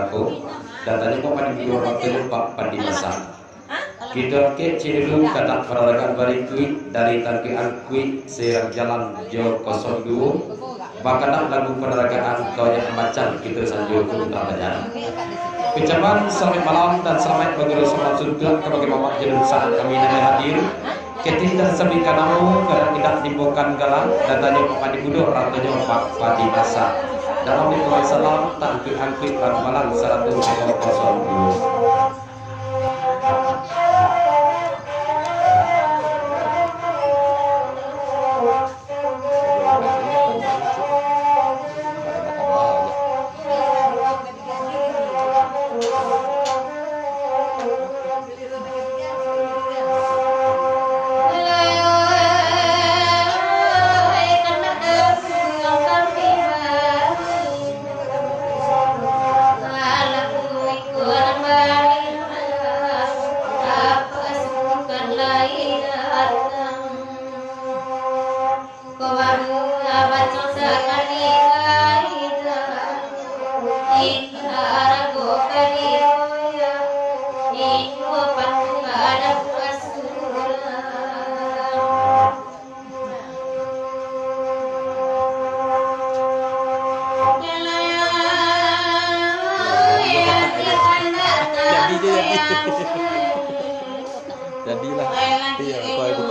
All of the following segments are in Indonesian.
sembako. Datanya kok pada biru waktunya pak padi masak. Kita ke cenderung kata perarakan barikui dari tanki angkui serang jalan Jo 02. Bahkan lagu peneragaan kau yang macan kita sanjung ke utara bajar. Ucapan selamat malam dan selamat bagi Rasulullah surga kepada Bapak Jenderal saat kami nanti hadir. Ketindak sampaikan namu karena tidak dibukan galang datanya Pak Dibudo ratanya Pak Padi Masa. Dalam itu salam tanki angkui Malang 102. Jadilah iya aku itu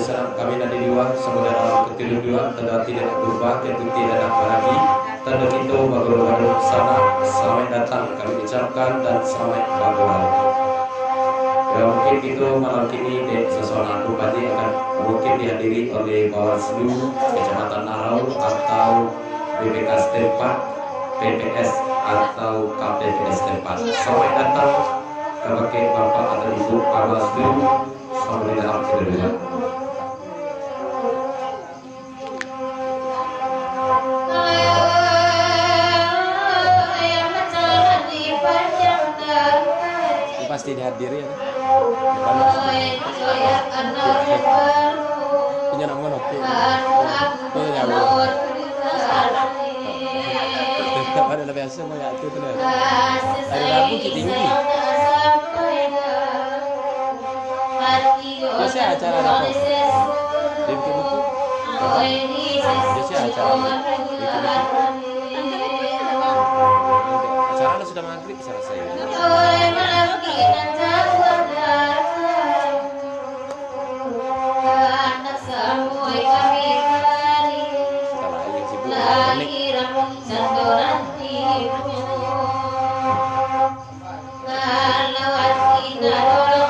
karena kami nanti dua saudara ketiga dua tanda tidak berubah yaitu tidak ada lagi tanda itu baru sana selamat datang kami ucapkan dan selamat bahagia. Ya mungkin itu malam ini di sesuatu pagi akan mungkin dihadiri oleh Bawaslu Kecamatan Narau atau BPK setempat, PPS atau KPPS setempat. Selamat datang kepada Bapak atau Ibu Bawaslu sampai dalam kedua. Pasti dihadiri ya. Punya nama oke. Oh ya Allah. Ada lebih biasa mau ya itu benar. Hari Rabu tinggi. Biasa acara apa? Di buku. Biasa acara. Acara sudah maghrib selesai. Setelah yang sibuk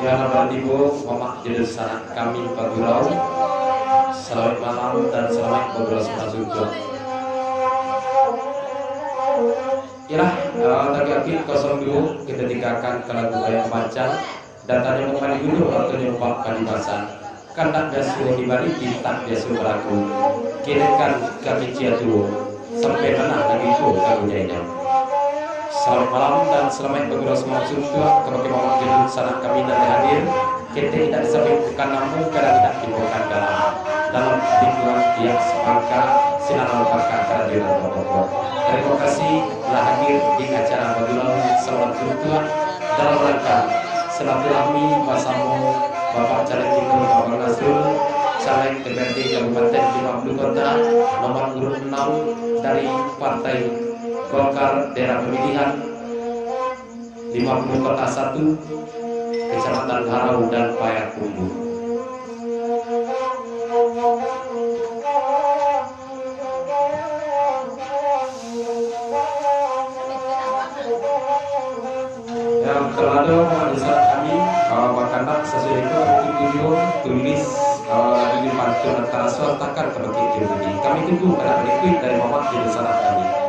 Ya Bapak Ibu, Mama jadi sanak kami Pagurau. Selamat malam dan selamat ngobrol sama juga. Irah tadi 02 kita tinggalkan ke lagu bayang panjang dan tadi mau kali dulu atau nyumpah kali basan. Kandak biasa di balik tintak biasa berlaku. Kirakan kami ciatu sampai mana lagi itu kagunya. Selamat malam dan selamat bergurau semua juga kepada Mama Jedul sanak kami dan hadir. Kita tidak disebutkan namun kadang tidak dibawakan dalam lingkungan yang sepangka sinar merupakan kehadiran Bapak. Terima kasih telah hadir di acara bergurau selamat juga dalam rangka silaturahmi bersama Bapak Caleg Gubernur Bapak Nasrul, Caleg DPRD Kabupaten 50 Kota, nomor urut 6 dari Partai Golkar daerah pemilihan 50 Kota 1 Kecamatan Harau dan Payakumbuh. Yang terlalu mendesak kami Wakandak sesuai itu video tulis di pantun antara suartakan kepada ini. Kami tunggu karena berikut dari Muhammad di sana kami.